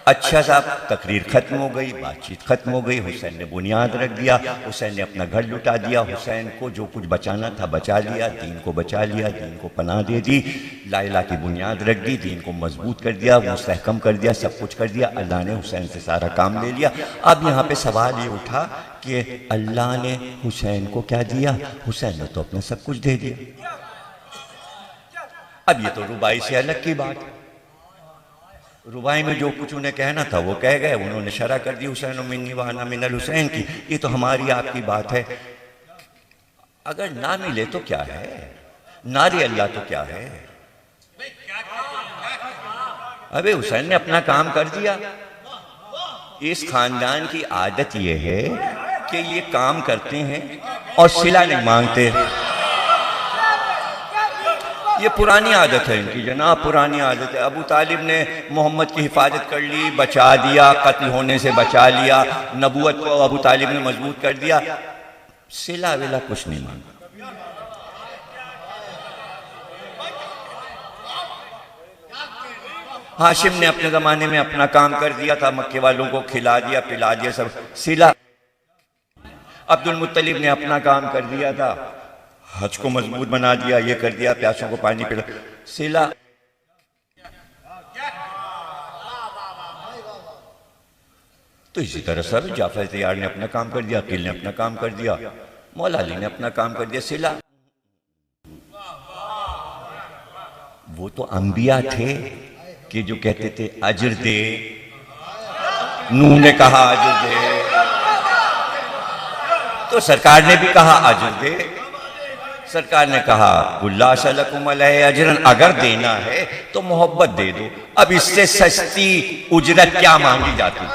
अच्छा साहब, तकरीर खत्म हो गई, बातचीत खत्म हो गई, हुसैन ने बुनियाद रख दिया, हुसैन ने अपना घर लुटा दिया, हुसैन को जो कुछ बचाना था बचा लिया, दीन को बचा लिया, दीन को पनाह दे दी, ला इलाहा की बुनियाद रख दी, दीन को मजबूत कर दिया, मुस्तहकम कर दिया, सब कुछ कर दिया। अल्लाह ने हुसैन से सारा काम ले लिया। अब यहाँ पे सवाल ये उठा कि अल्लाह ने हुसैन को क्या दिया? हुसैन ने तो अपना सब कुछ दे दिया। अब ये तो रुबाई से अलग की बात है। रुबाई में जो कुछ उन्हें कहना था वो कह गए, उन्होंने शरह कर दी हुसैन मिन्नी व अना मिनल हुसैन की। ये तो हमारी आपकी बात है। अगर ना मिले तो क्या है, नारे अल्लाह तो क्या है। अबे हुसैन ने अपना काम कर दिया। इस खानदान की आदत ये है कि ये काम करते हैं और सिला नहीं मांगते। ये पुरानी आदत है इनकी जनाब, पुरानी आदत है। अबू तालिब ने मोहम्मद की हिफाजत कर ली, बचा दिया, कत्ल होने से बचा लिया, नबूवत को अबू तालिब ने मजबूत कर दिया, सिला विला कुछ नहीं मांगा। हाशिम ने अपने जमाने में अपना काम कर दिया था, मक्के वालों को खिला दिया पिला दिया, सब सिला। अब्दुल मुत्तलिब ने अपना काम कर दिया था, हज को मजबूत बना दिया, ये कर दिया, प्यासों को पानी पिला, सिला। तो इसी तरह सर जाफर तैयार ने अपना काम कर दिया, अकील ने अपना काम कर दिया, मौला अली ने अपना काम कर दिया, सिला। वो तो अंबिया थे कि जो कहते थे अजर दे। नूह ने कहा अजर दे, तो सरकार ने भी कहा अजर दे। सरकार ने कहा कुल्ला सलकुम अलैहि अजरन, अगर देना है तो मोहब्बत दे दो। अब इससे सस्ती उजरत क्या मांगी जाती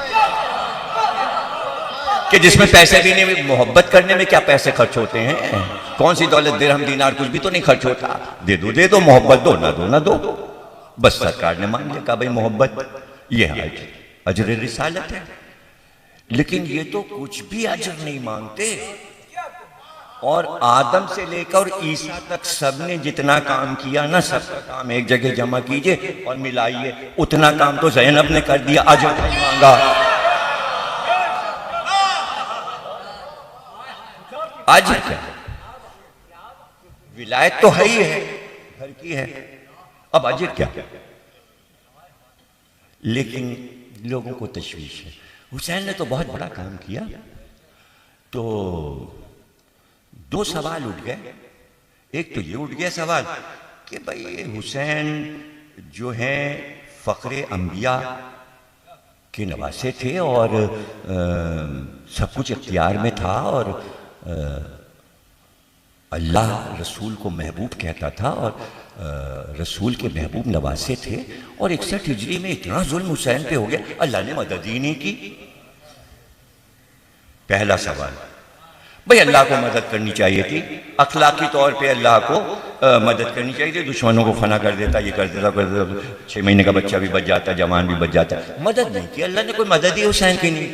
कि जिसमें पैसे भी नहीं, मोहब्बत करने में क्या पैसे खर्च होते हैं? कौन सी दौलत, दिरहम दीनार कुछ भी तो नहीं खर्च होता। दे दो मोहब्बत दो, ना दो ना दो। बस सरकार ने मान लिया, कहा भाई मोहब्बत ये है, अजर रिसालत है। लेकिन ये तो कुछ भी अजर नहीं मांगते। और आदम से लेकर ईसा तक सबने जितना काम किया ना, सबका काम एक जगह जमा कीजिए और मिलाइए, उतना काम तो ज़ैनब ने कर दिया, अजर नहीं मांगा। अजर क्या, विलायत तो है ही है, घर की है, अब अजर क्या। लेकिन लोगों को तशवीश है। हुसैन ने तो बहुत बड़ा काम किया। तो दो सवाल उठ गए। एक तो ये उठ गया सवाल कि भाई हुसैन जो है फ़ख्रे अंबिया के नवासे थे और सब कुछ इख्तियार में था, और अल्लाह रसूल को महबूब कहता था, और रसूल के महबूब नवासे थे, और 61 हिजरी में इतना जुल्म हुसैन पे हो गया, अल्लाह ने मदद ही नहीं की। पहला सवाल, भाई अल्लाह को मदद करनी चाहिए थी, अखलाकी तौर पे अल्लाह को मदद करनी चाहिए थी। दुश्मनों को फना कर देता, ये कर देता, 6 महीने का बच्चा भी बच जाता, जवान भी बच जाता। मदद नहीं की अल्लाह ने, कोई मदद ही हुसैन की नहीं।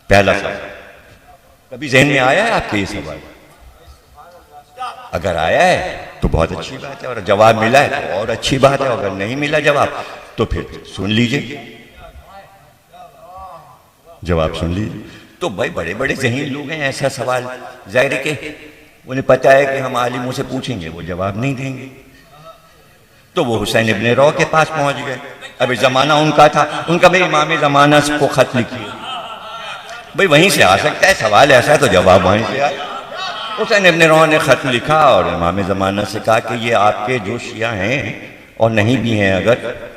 पहला सवाल, कभी जहन में आया है आपके ये सवाल? अगर आया है तो बहुत अच्छी बात है, और जवाब मिला है तो और अच्छी बात है। अगर नहीं मिला जवाब तो फिर सुन लीजिए, जवाब सुन लीजिए। तो भाई बड़े बड़े ज़हीन लोग हैं, ऐसा सवाल जाहिर है कि उन्हें पता है कि हम आलिमों से पूछेंगे वो जवाब नहीं देंगे। तो वो हुसैन इब्ने रौ के पास पहुंच गए। अभी ज़माना उनका था, उनका भाई इमाम ज़माना को ख़त लिखिए, भाई वहीं से आ सकता है सवाल ऐसा है तो जवाब वहीं से आए। हुसैन इब्ने रौ ने ख़त लिखा और इमाम ज़माना से कहा कि ये आपके जो शिया हैं और नहीं भी हैं, अगर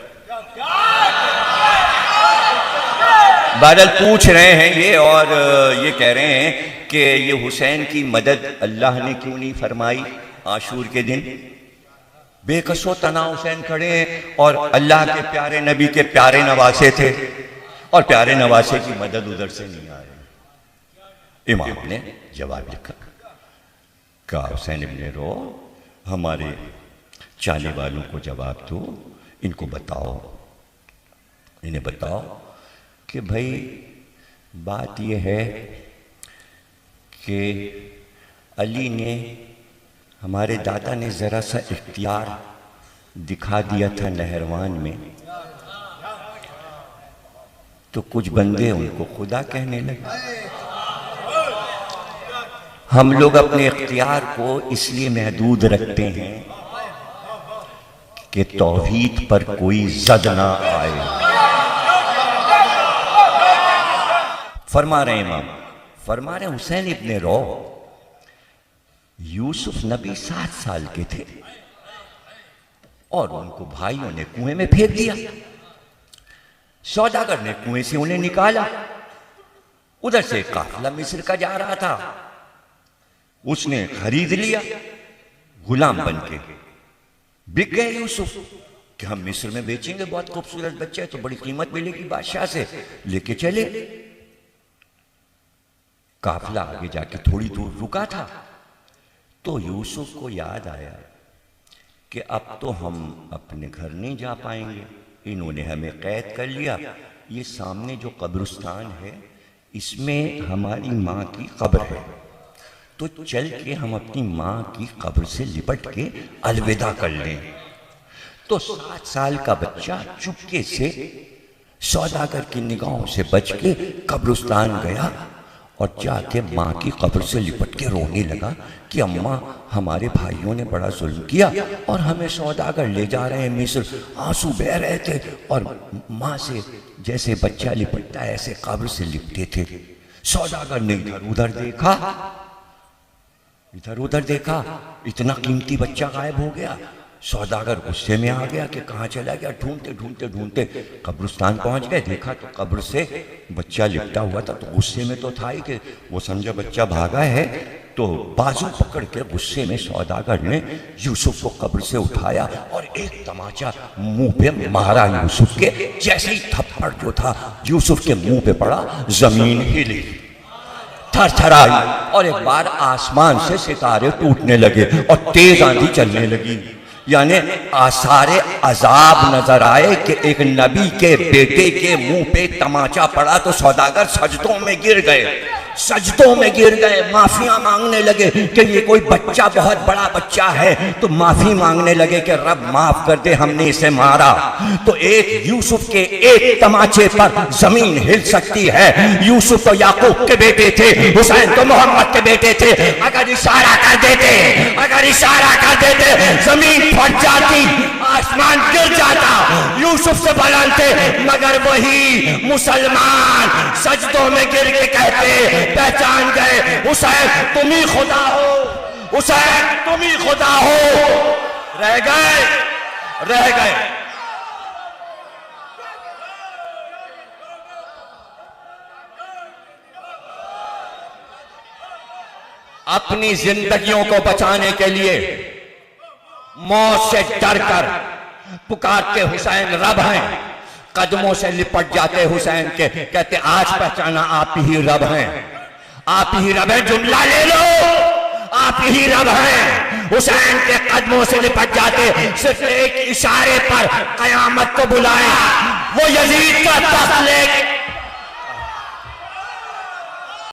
बादल पूछ रहे हैं ये, और ये कह रहे हैं कि ये हुसैन की मदद अल्लाह ने क्यों नहीं फरमाई आशूर के दिन। बेकसो तना हुसैन खड़े हैं और अल्लाह के प्यारे नबी के प्यारे नवासे थे, और प्यारे नवासे की मदद उधर से नहीं आ रही। इमाम ने जवाब लिखा, कहा हुसैन इब्ने रौ, हमारे चाले वालों को जवाब दो, इनको बताओ, इन्हें बताओ कि भाई बात यह है कि अली ने, हमारे दादा ने ज़रा सा इख्तियार दिखा दिया था नहरवान में, तो कुछ बंदे उनको खुदा कहने लगे। हम लोग अपने इख्तियार को इसलिए महदूद रखते हैं कि तौहीद पर कोई जद ना आए। फरमा रहे इमाम, फरमा रहे हुसैन इब्ने रौ, यूसुफ नबी 7 साल के थे और उनको भाइयों ने कुएं में फेंक दिया। सौदागर ने कुएं से उन्हें निकाला। उधर से काफिला मिस्र का जा रहा था, उसने खरीद लिया गुलाम बनके। बिक गए यूसुफ कि हम मिस्र में बेचेंगे, बहुत खूबसूरत बच्चा है तो बड़ी कीमत मिलेगी बादशाह से। लेके चले। काफिला आगे जाके थोड़ी दूर रुका था तो यूसुफ को याद आया कि अब तो हम अपने घर नहीं जा पाएंगे, इन्होंने हमें कैद कर लिया। ये सामने जो कब्रिस्तान है इसमें हमारी माँ की कब्र है, तो चल के हम अपनी माँ की कब्र से लिपट के अलविदा कर लें। तो 7 साल का बच्चा चुपके से सौदागर की निगाहों से बच के कब्रिस्तान गया और जाके माँ की कब्र से लिपट के रोने लगा कि अम्मा, हमारे भाइयों ने बड़ा जुल्म किया और हमें सौदागर ले जा रहे हैं मिस्र। आंसू बह रहे थे और माँ से जैसे बच्चा लिपटता है ऐसे कब्र से लिपटे थे। सौदागर ने इधर उधर देखा, इधर उधर देखा, इतना कीमती बच्चा गायब हो गया। सौदागर गुस्से में आ गया कि कहाँ चला गया। ढूंढते ढूंढते ढूंढते कब्रिस्तान पहुंच गए, देखा तो कब्र से बच्चा लिपटा हुआ था। तो गुस्से में तो था ही कि वो समझा बच्चा भागा है, तो बाजू पकड़ के गुस्से में सौदागर ने यूसुफ को कब्र से उठाया और एक तमाचा मुंह पे मारा यूसुफ के। जैसे ही थप्पड़ जो था यूसुफ के मुंह पे पड़ा, जमीन हिली, थरथराई और एक बार आसमान से सितारे टूटने लगे और तेज आंधी चलने लगी। यानी आसारे अजाब नजर आए कि एक नबी के बेटे के मुंह पे तमाचा पड़ा तो सौदागर सजदों में गिर गए, सजदों में गिर गए, माफिया मांगने लगे कि ये कोई बच्चा बहुत बड़ा बच्चा है। तो माफी मांगने लगे कि रब माफ कर दे, हमने इसे मारा। तो एक यूसुफ के एक तमाचे पर जमीन हिल सकती है। यूसुफ तो याकूब के बेटे थे, हुसैन तो मोहम्मद के बेटे थे। अगर इशारा कर देते, अगर इशारा कर देते, जमीन फट जाती, आसमान गिर जाता। यूसुफ से बुलंद थे, मगर वही मुसलमान सजदों में गिर के कहते, पहचान गए, हुसैन तुम ही खुदा हो, हुसैन तुम ही खुदा हो। रह गए, रह गए। अपनी जिंदगियों को बचाने के लिए मौत से डरकर पुकारते हुसैन रब हैं, कदमों से लिपट जाते हुसैन के, कहते आज पहचाना आप ही रब हैं, आप ही रब हैं, जुमला ले लो, आप ही रब हैं। हुसैन के कदमों से लिपट जाते, सिर्फ एक इशारे पर कयामत को बुलाए। वो यजीद का तख्त